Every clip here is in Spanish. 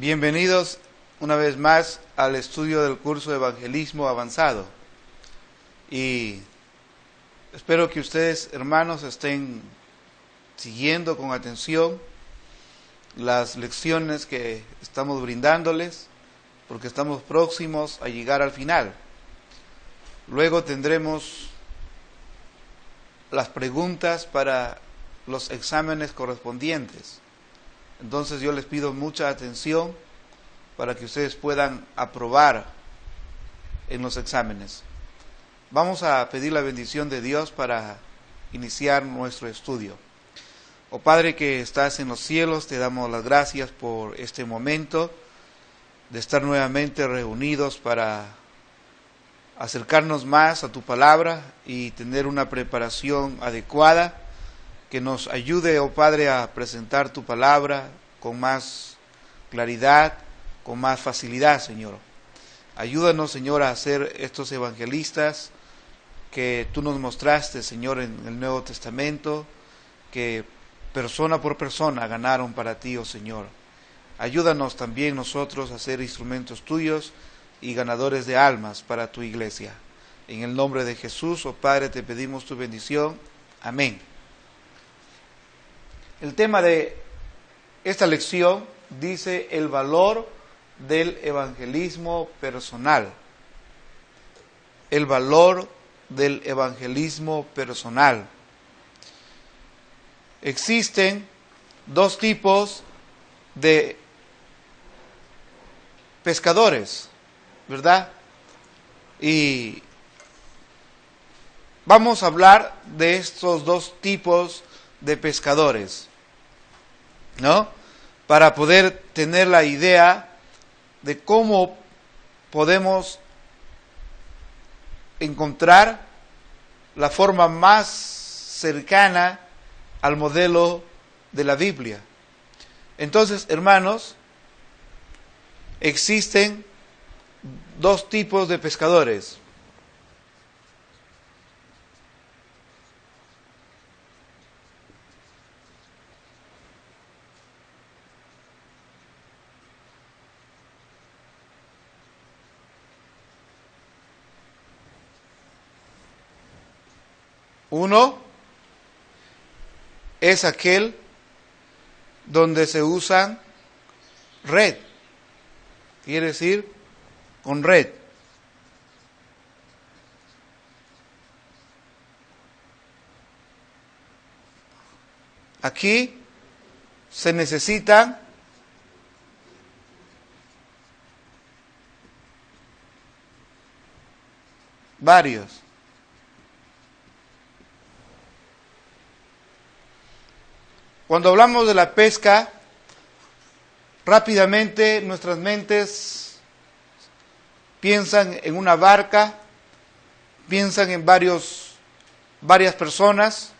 Bienvenidos una vez más al estudio del curso de Evangelismo Avanzado. Y espero que ustedes, hermanos, estén siguiendo con atención las lecciones que estamos brindándoles, porque estamos próximos a llegar al final. Luego tendremos las preguntas para los exámenes correspondientes. Entonces yo les pido mucha atención para que ustedes puedan aprobar en los exámenes. Vamos a pedir la bendición de Dios para iniciar nuestro estudio. Oh Padre que estás en los cielos, te damos las gracias por este momento de estar nuevamente reunidos para acercarnos más a tu palabra y tener una preparación adecuada que nos ayude, oh Padre, a presentar tu palabra con más claridad, con más facilidad, Señor. Ayúdanos, Señor, a ser estos evangelistas que tú nos mostraste, Señor, en el Nuevo Testamento, que persona por persona ganaron para ti, oh Señor. Ayúdanos también nosotros a ser instrumentos tuyos y ganadores de almas para tu iglesia. En el nombre de Jesús, oh Padre, te pedimos tu bendición. Amén. El tema de esta lección dice el valor del evangelismo personal. El valor del evangelismo personal. Existen dos tipos de pescadores, ¿verdad? Y vamos a hablar de estos dos tipos de pescadores, ¿no? Para poder tener la idea de cómo podemos encontrar la forma más cercana al modelo de la Biblia. Entonces, hermanos, existen dos tipos de pescadores. Uno es aquel donde se usan red, quiere decir con red. Aquí se necesitan varios. Cuando hablamos de la pesca, rápidamente nuestras mentes piensan en una barca, piensan en varias personas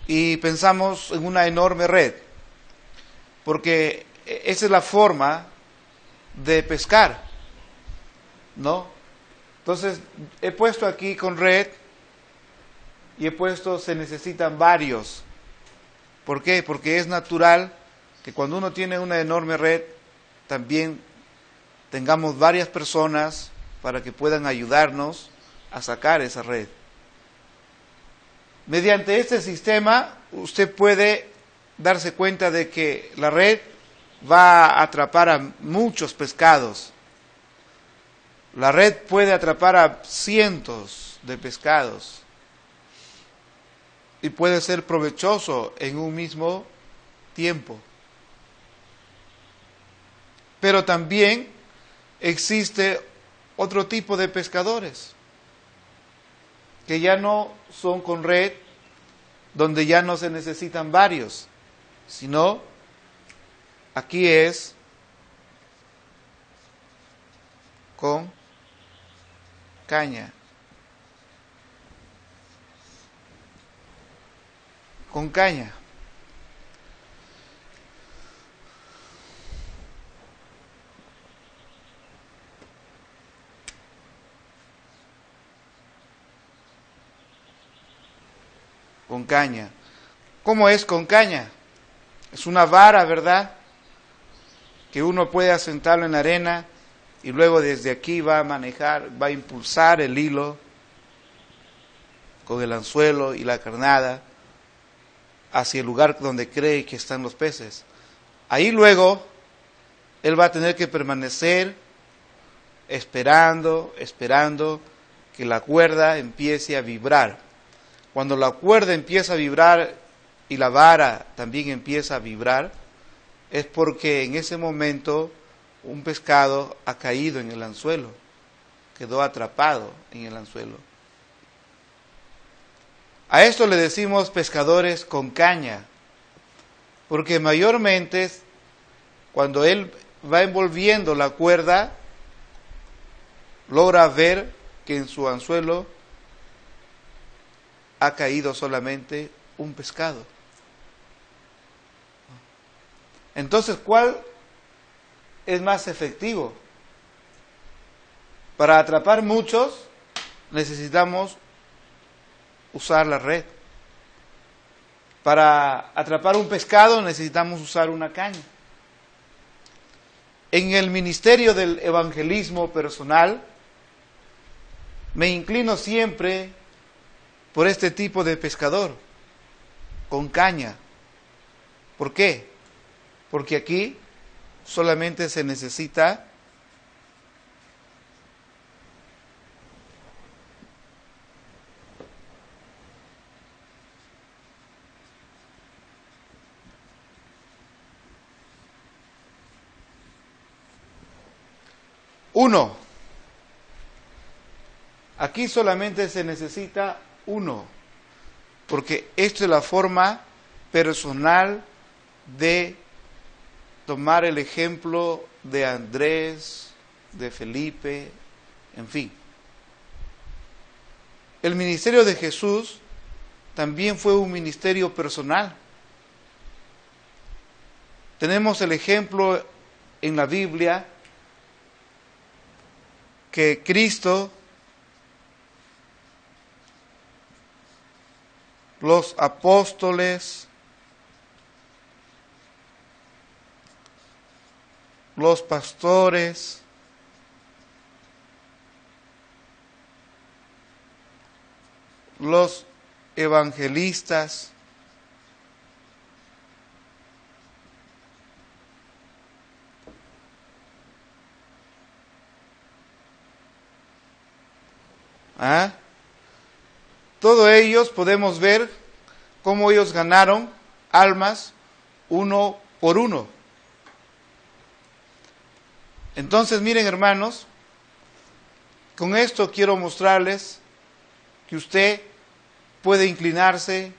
y pensamos en una enorme red, porque esa es la forma de pescar, ¿no? Entonces, he puesto aquí con red y he puesto se necesitan varios. ¿Por qué? Porque es natural que cuando uno tiene una enorme red, también tengamos varias personas para que puedan ayudarnos a sacar esa red. Mediante este sistema, usted puede darse cuenta de que la red va a atrapar a muchos pescados. La red puede atrapar a cientos de pescados. Y puede ser provechoso en un mismo tiempo. Pero también existe otro tipo de pescadores que ya no son con red, donde ya no se necesitan varios, sino aquí es con caña. Con caña. Con caña. ¿Cómo es con caña? Es una vara, ¿verdad? que uno puede asentarlo en la arena y luego desde aquí va a impulsar el hilo con el anzuelo y la carnada hacia el lugar donde cree que están los peces. Ahí luego él va a tener que permanecer esperando que la cuerda empiece a vibrar. Cuando la cuerda empieza a vibrar y la vara también empieza a vibrar, es porque en ese momento un pescado ha caído en el anzuelo, quedó atrapado en el anzuelo. A esto le decimos pescadores con caña, porque mayormente cuando él va envolviendo la cuerda, logra ver que en su anzuelo ha caído solamente un pescado. Entonces, ¿cuál es más efectivo? Para atrapar muchos necesitamos usar la red. Para atrapar un pescado necesitamos usar una caña. En el ministerio del evangelismo personal, me inclino siempre por este tipo de pescador, con caña. ¿Por qué? Porque aquí solamente se necesita uno. Aquí solamente se necesita uno, porque esta es la forma personal de tomar el ejemplo de Andrés, de Felipe, en fin. El ministerio de Jesús también fue un ministerio personal. Tenemos el ejemplo en la Biblia que Cristo, los apóstoles, los pastores, los evangelistas, todos ellos podemos ver cómo ellos ganaron almas uno por uno. Entonces, miren, hermanos, con esto quiero mostrarles que usted puede inclinarse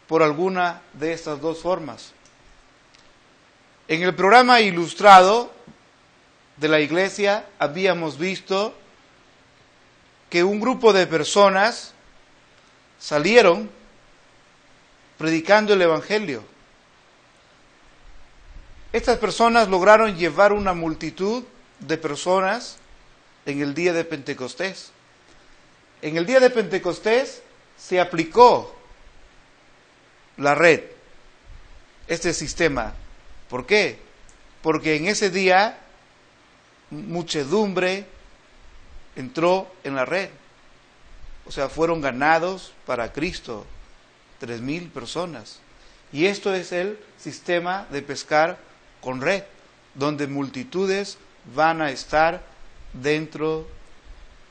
por alguna de estas dos formas. En el programa ilustrado de la iglesia habíamos visto que un grupo de personas salieron predicando el evangelio. Estas personas lograron llevar una multitud de personas en el día de Pentecostés. En el día de Pentecostés se aplicó la red, este sistema. ¿Por qué? Porque en ese día muchedumbre entró en la red. O sea, fueron ganados para Cristo 3,000 personas. Y esto es el sistema de pescar con red, donde multitudes van a estar dentro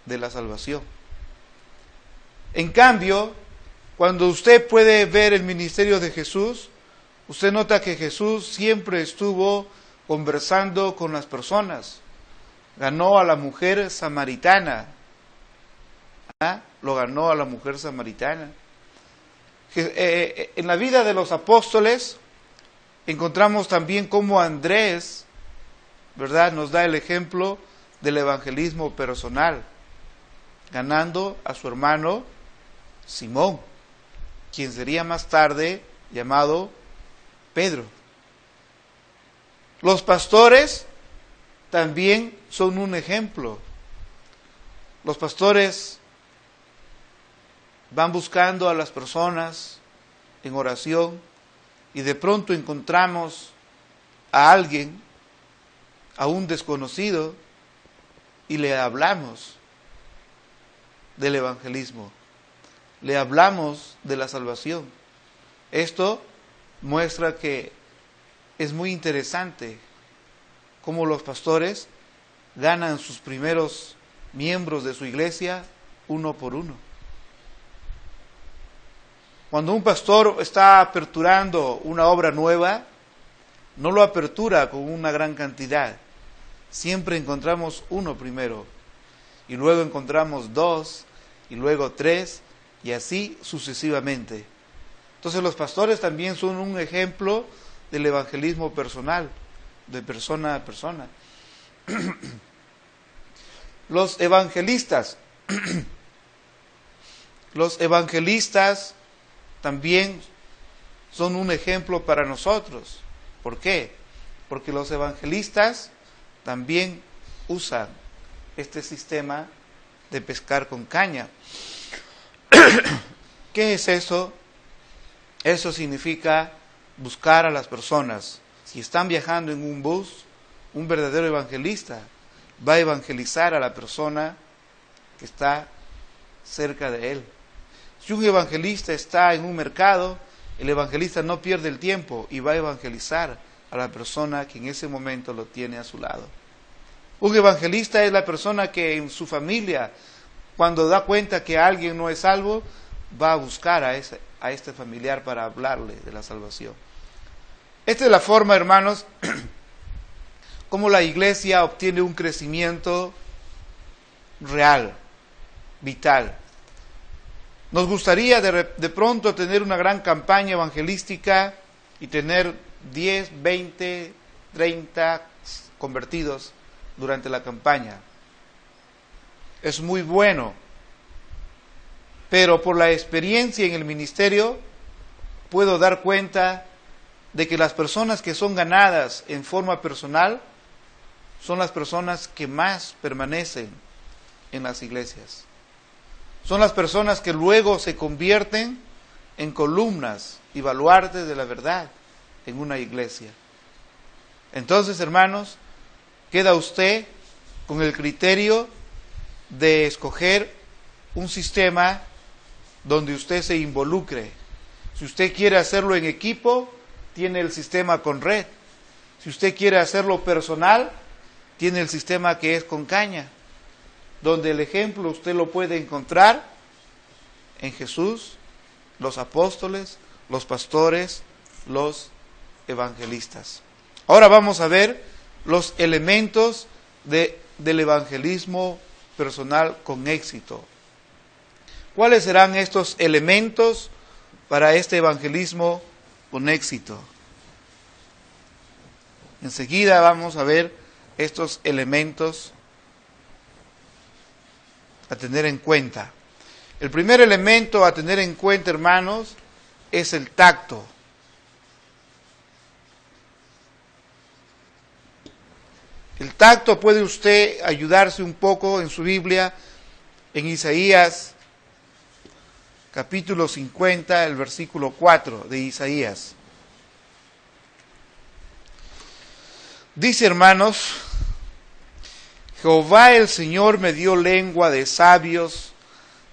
de la salvación. En cambio, cuando usted puede ver el ministerio de Jesús, usted nota que Jesús siempre estuvo conversando con las personas. Ganó a la mujer samaritana. Lo ganó a la mujer samaritana. En la vida de los apóstoles encontramos también cómo Andrés, ¿verdad?, nos da el ejemplo del evangelismo personal, ganando a su hermano Simón, quien sería más tarde llamado Pedro. Los pastores también son un ejemplo. Los pastores van buscando a las personas en oración y de pronto encontramos a alguien a un desconocido y le hablamos del evangelismo, le hablamos de la salvación. Esto muestra que es muy interesante cómo los pastores ganan sus primeros miembros de su iglesia uno por uno. Cuando un pastor está aperturando una obra nueva, no lo apertura con una gran cantidad. Siempre encontramos uno primero, y luego encontramos 2, y luego 3, y así sucesivamente. Entonces los pastores también son un ejemplo del evangelismo personal, de persona a persona. Los evangelistas también son un ejemplo para nosotros. ¿Por qué? Porque los evangelistas también usan este sistema de pescar con caña. ¿Qué es eso? Eso significa buscar a las personas. Si están viajando en un bus, un verdadero evangelista va a evangelizar a la persona que está cerca de él. Si un evangelista está en un mercado, el evangelista no pierde el tiempo y va a evangelizar a la persona que en ese momento lo tiene a su lado. Un evangelista es la persona que en su familia, cuando da cuenta que alguien no es salvo, va a buscar a este familiar para hablarle de la salvación. Esta es la forma, hermanos, como la iglesia obtiene un crecimiento real, vital. Nos gustaría de pronto tener una gran campaña evangelística y tener 10, 20, 30 convertidos durante la campaña. Es muy bueno, pero por la experiencia en el ministerio puedo dar cuenta de que las personas que son ganadas en forma personal son las personas que más permanecen en las iglesias. Son las personas que luego se convierten en columnas y baluartes de la verdad en una iglesia. Entonces, hermanos, queda usted con el criterio de escoger un sistema donde usted se involucre. Si usted quiere hacerlo en equipo, tiene el sistema con red. Si usted quiere hacerlo personal, tiene el sistema que es con caña, donde el ejemplo usted lo puede encontrar en Jesús, los apóstoles, los pastores, los evangelistas. Ahora vamos a ver los elementos del evangelismo personal con éxito. ¿Cuáles serán estos elementos para este evangelismo con éxito? Enseguida vamos a ver estos elementos a tener en cuenta. El primer elemento a tener en cuenta, hermanos, es el tacto. El tacto puede usted ayudarse un poco en su Biblia, en Isaías, capítulo 50, el versículo 4 de Isaías. Dice, hermanos, Jehová el Señor me dio lengua de sabios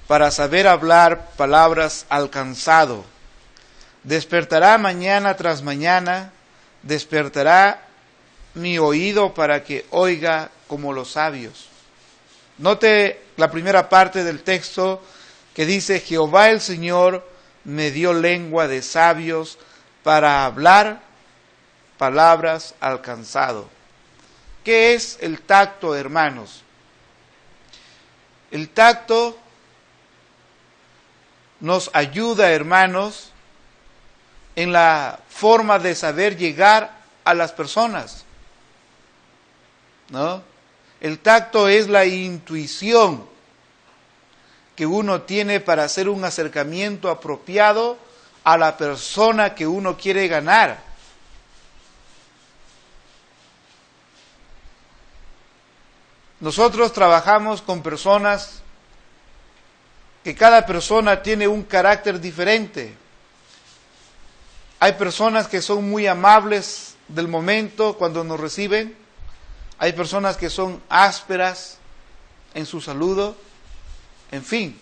para saber hablar palabras al cansado. Despertará mañana tras mañana, despertará mi oído para que oiga como los sabios. Note la primera parte del texto que dice, Jehová el Señor me dio lengua de sabios para hablar palabras al cansado. ¿Qué es el tacto, hermanos? El tacto nos ayuda, hermanos, en la forma de saber llegar a las personas, ¿no? El tacto es la intuición que uno tiene para hacer un acercamiento apropiado a la persona que uno quiere ganar. Nosotros trabajamos con personas que cada persona tiene un carácter diferente. Hay personas que son muy amables del momento cuando nos reciben. Hay personas que son ásperas en su saludo. En fin,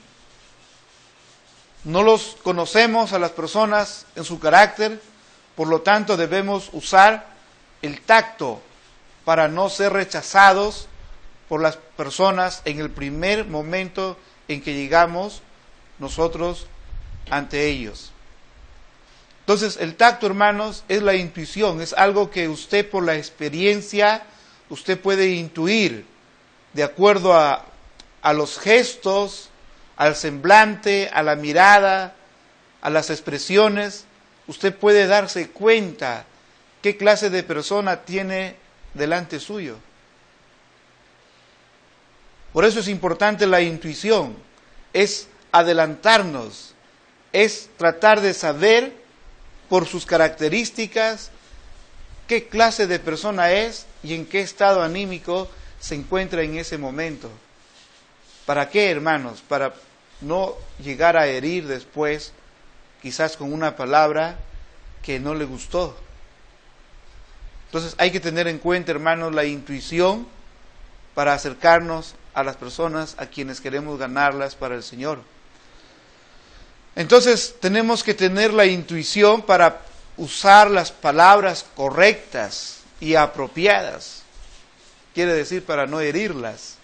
no los conocemos a las personas en su carácter, por lo tanto debemos usar el tacto para no ser rechazados por las personas en el primer momento en que llegamos nosotros ante ellos. Entonces, el tacto, hermanos, es la intuición, es algo que usted por la experiencia, usted puede intuir de acuerdo a los gestos, al semblante, a la mirada, a las expresiones. Usted puede darse cuenta qué clase de persona tiene delante suyo. Por eso es importante la intuición, es adelantarnos, es tratar de saber por sus características qué clase de persona es y en qué estado anímico se encuentra en ese momento. ¿Para qué, hermanos? Para no llegar a herir después, quizás con una palabra que no le gustó. Entonces hay que tener en cuenta, hermanos, la intuición para acercarnos a las personas a quienes queremos ganarlas para el Señor. Entonces tenemos que tener la intuición para usar las palabras correctas y apropiadas. Quiere decir para no herirlas,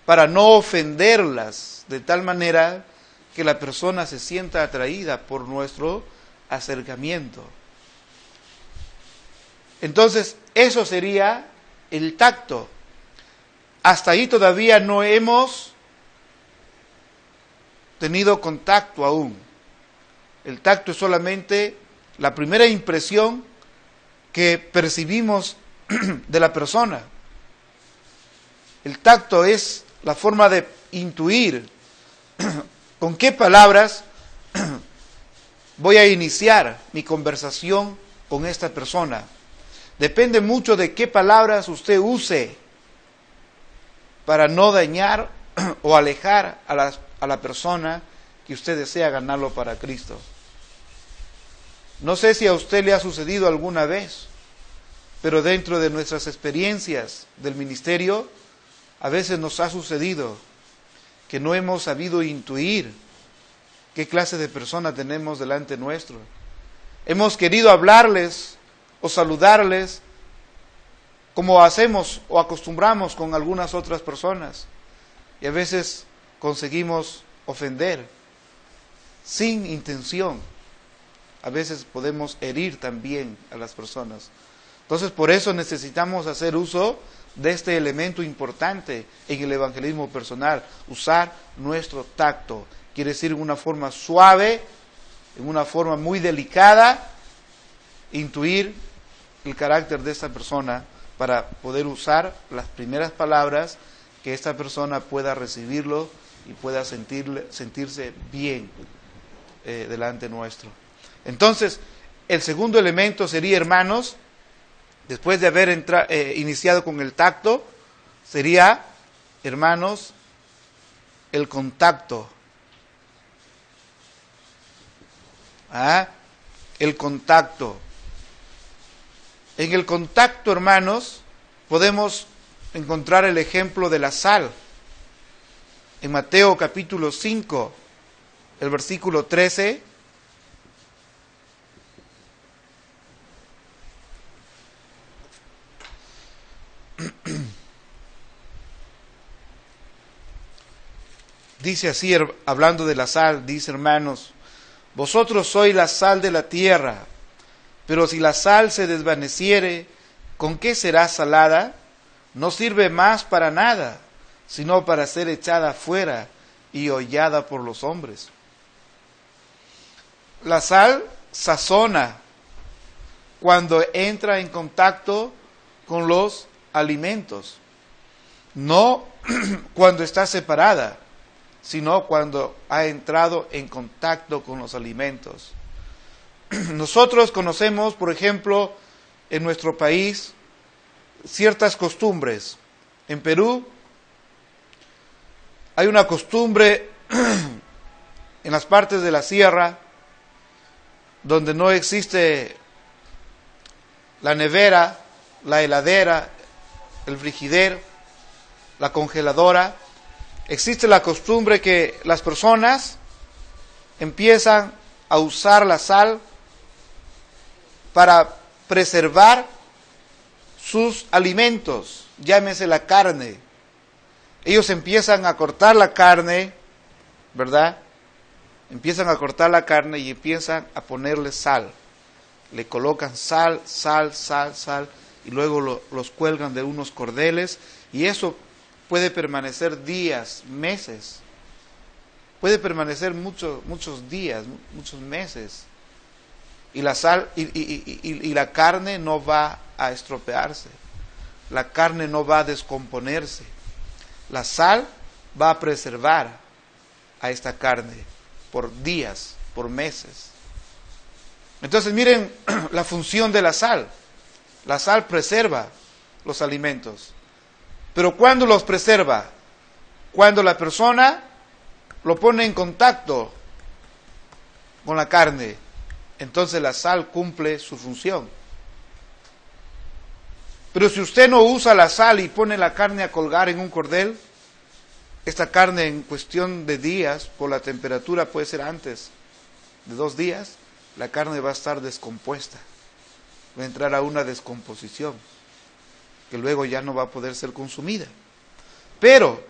para no ofenderlas, de tal manera que la persona se sienta atraída por nuestro acercamiento. Entonces, eso sería el tacto. Hasta ahí todavía no hemos tenido contacto aún. El tacto es solamente la primera impresión que percibimos de la persona. El tacto es la forma de intuir con qué palabras voy a iniciar mi conversación con esta persona. Depende mucho de qué palabras usted use para no dañar o alejar a la persona que usted desea ganarlo para Cristo. No sé si a usted le ha sucedido alguna vez, pero dentro de nuestras experiencias del ministerio, a veces nos ha sucedido que no hemos sabido intuir qué clase de persona tenemos delante nuestro. Hemos querido hablarles o saludarles como hacemos o acostumbramos con algunas otras personas, y a veces conseguimos ofender sin intención. A veces podemos herir también a las personas. Entonces, por eso necesitamos hacer uso de este elemento importante en el evangelismo personal, usar nuestro tacto. Quiere decir en una forma suave, en una forma muy delicada, intuir el carácter de esta persona para poder usar las primeras palabras que esta persona pueda recibirlo y pueda sentirse bien delante nuestro. Entonces, el segundo elemento sería, hermanos, después de haber iniciado con el tacto, sería, hermanos, el contacto. El contacto. En el contacto, hermanos, podemos encontrar el ejemplo de la sal. En Mateo capítulo 5, el versículo 13, dice así, hablando de la sal, dice, hermanos, vosotros sois la sal de la tierra, pero si la sal se desvaneciere, ¿con qué será salada? No sirve más para nada, sino para ser echada fuera y hollada por los hombres. La sal sazona cuando entra en contacto con los alimentos, no cuando está separada, sino cuando ha entrado en contacto con los alimentos. Nosotros conocemos, por ejemplo, en nuestro país, ciertas costumbres. En Perú hay una costumbre en las partes de la sierra donde no existe la nevera, la heladera, el frigider, la congeladora, existe la costumbre que las personas empiezan a usar la sal para preservar sus alimentos, llámese la carne. Ellos empiezan a cortar la carne, ¿verdad? Empiezan a cortar la carne y empiezan a ponerle sal. Le colocan sal, y luego los cuelgan de unos cordeles, y eso puede permanecer días, meses. Puede permanecer muchos días, muchos meses. Y la sal y la carne no va a estropearse. La carne no va a descomponerse. La sal va a preservar a esta carne por días, por meses. Entonces miren la función de la sal. La sal preserva los alimentos. Pero ¿cuándo los preserva? Cuando la persona lo pone en contacto con la carne, entonces la sal cumple su función. Pero si usted no usa la sal y pone la carne a colgar en un cordel, esta carne en cuestión de días, por la temperatura, puede ser antes de 2 días, la carne va a estar descompuesta, va a entrar a una descomposición, que luego ya no va a poder ser consumida. Pero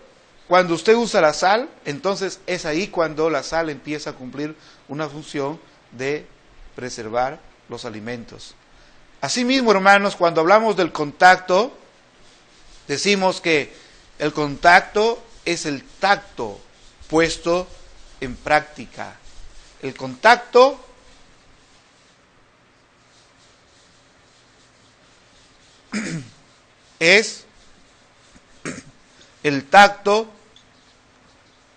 cuando usted usa la sal, entonces es ahí cuando la sal empieza a cumplir una función de preservar los alimentos. Asimismo, hermanos, cuando hablamos del contacto, decimos que el contacto es el tacto puesto en práctica. El contacto es el tacto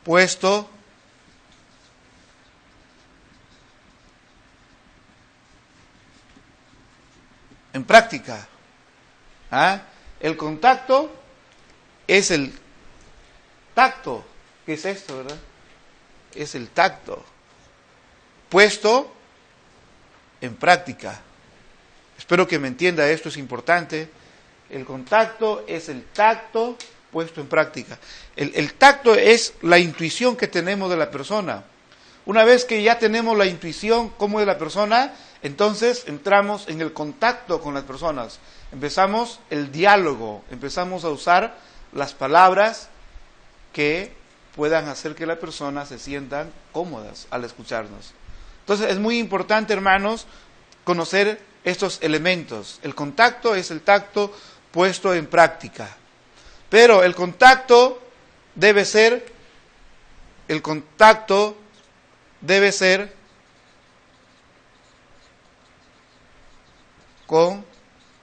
puesto en práctica. El contacto es el tacto. ¿Qué es esto, verdad? Es el tacto puesto en práctica. Espero que me entienda, esto es importante. El contacto es el tacto puesto en práctica. El tacto es la intuición que tenemos de la persona. Una vez que ya tenemos la intuición cómo es la persona, entonces entramos en el contacto con las personas. Empezamos el diálogo, empezamos a usar las palabras que puedan hacer que las personas se sientan cómodas al escucharnos. Entonces es muy importante, hermanos, conocer estos elementos. El contacto es el tacto puesto en práctica. Pero el contacto debe ser con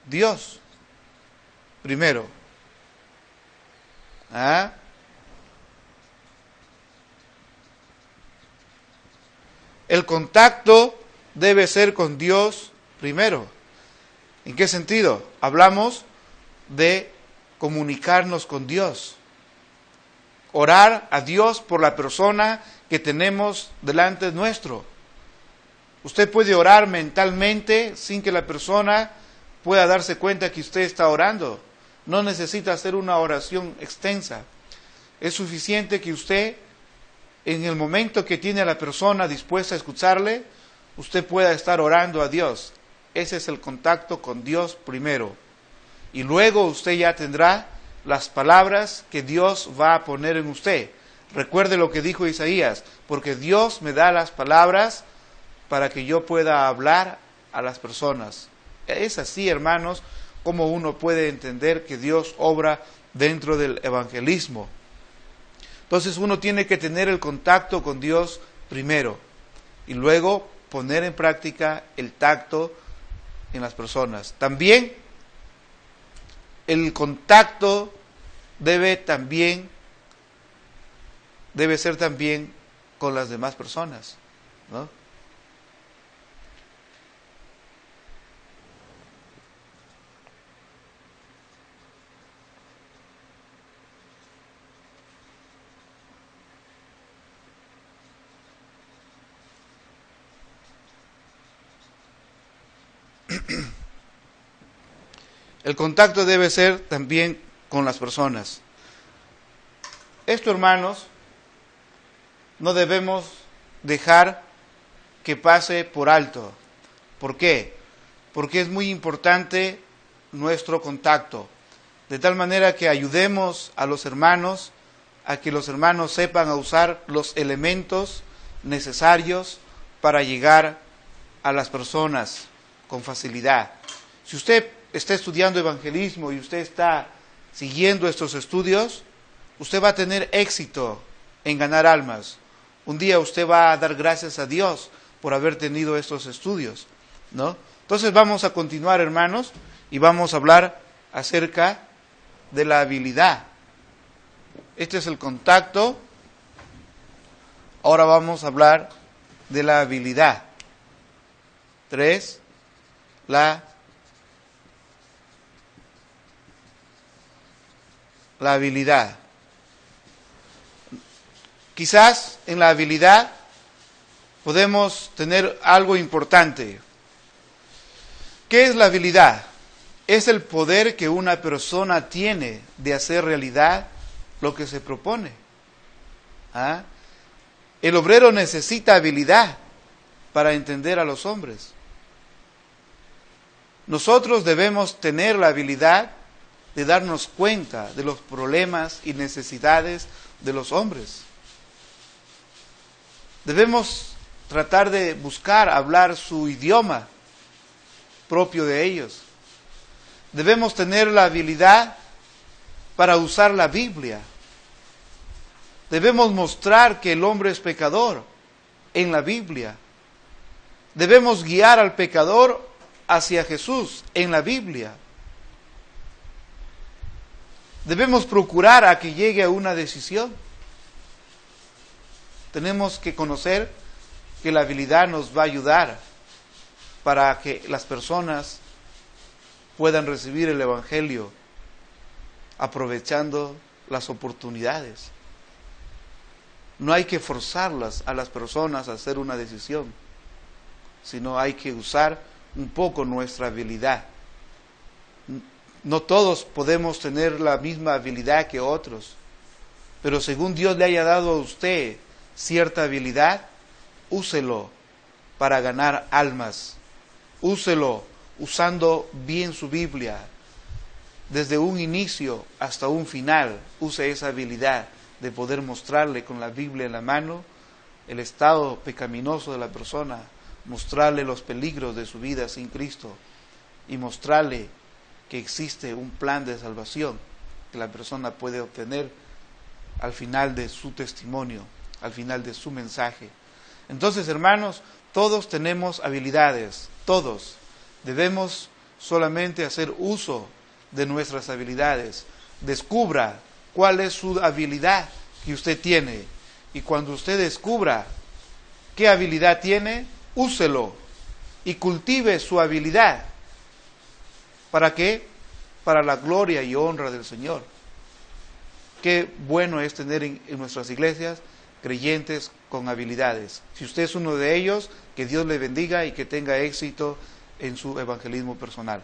Dios primero. El contacto debe ser con Dios primero. ¿En qué sentido? Hablamos de comunicarnos con Dios. Orar a Dios por la persona que tenemos delante nuestro. Usted puede orar mentalmente sin que la persona pueda darse cuenta que usted está orando. No necesita hacer una oración extensa. Es suficiente que usted, en el momento que tiene a la persona dispuesta a escucharle, usted pueda estar orando a Dios. Ese es el contacto con Dios primero. Y luego usted ya tendrá las palabras que Dios va a poner en usted. Recuerde lo que dijo Isaías, porque Dios me da las palabras para que yo pueda hablar a las personas. Es así, hermanos, como uno puede entender que Dios obra dentro del evangelismo. Entonces uno tiene que tener el contacto con Dios primero y luego poner en práctica el tacto en las personas. También el contacto debe ser también con las demás personas, ¿no? El contacto debe ser también con las personas. Esto, hermanos, no debemos dejar que pase por alto. ¿Por qué? Porque es muy importante nuestro contacto, de tal manera que ayudemos a los hermanos a que los hermanos sepan a usar los elementos necesarios para llegar a las personas con facilidad. Si usted está estudiando evangelismo y usted está siguiendo estos estudios, usted va a tener éxito en ganar almas. Un día usted va a dar gracias a Dios por haber tenido estos estudios, ¿no? Entonces vamos a continuar, hermanos, y vamos a hablar acerca de la habilidad. Este es el contacto. Ahora vamos a hablar de la habilidad. 3. La habilidad. Quizás en la habilidad podemos tener algo importante. ¿Qué es la habilidad? Es el poder que una persona tiene de hacer realidad lo que se propone. ¿Ah? El obrero necesita habilidad para entender a los hombres. Nosotros debemos tener la habilidad de darnos cuenta de los problemas y necesidades de los hombres. Debemos tratar de buscar hablar su idioma propio de ellos. Debemos tener la habilidad para usar la Biblia. Debemos mostrar que el hombre es pecador en la Biblia. Debemos guiar al pecador hacia Jesús en la Biblia. Debemos procurar a que llegue a una decisión. Tenemos que conocer que la habilidad nos va a ayudar para que las personas puedan recibir el Evangelio aprovechando las oportunidades. No hay que forzarlas a las personas a hacer una decisión, sino hay que usar un poco nuestra habilidad. No todos podemos tener la misma habilidad que otros, pero según Dios le haya dado a usted cierta habilidad, úselo para ganar almas. Úselo usando bien su Biblia. Desde un inicio hasta un final, use esa habilidad de poder mostrarle con la Biblia en la mano el estado pecaminoso de la persona, mostrarle los peligros de su vida sin Cristo y mostrarle que existe un plan de salvación que la persona puede obtener al final de su testimonio, al final de su mensaje. Entonces, hermanos, todos tenemos habilidades, todos. Debemos solamente hacer uso de nuestras habilidades. Descubra cuál es su habilidad que usted tiene. Y cuando usted descubra qué habilidad tiene, úselo y cultive su habilidad. ¿Para qué? Para la gloria y honra del Señor. Qué bueno es tener en nuestras iglesias creyentes con habilidades. Si usted es uno de ellos, que Dios le bendiga y que tenga éxito en su evangelismo personal.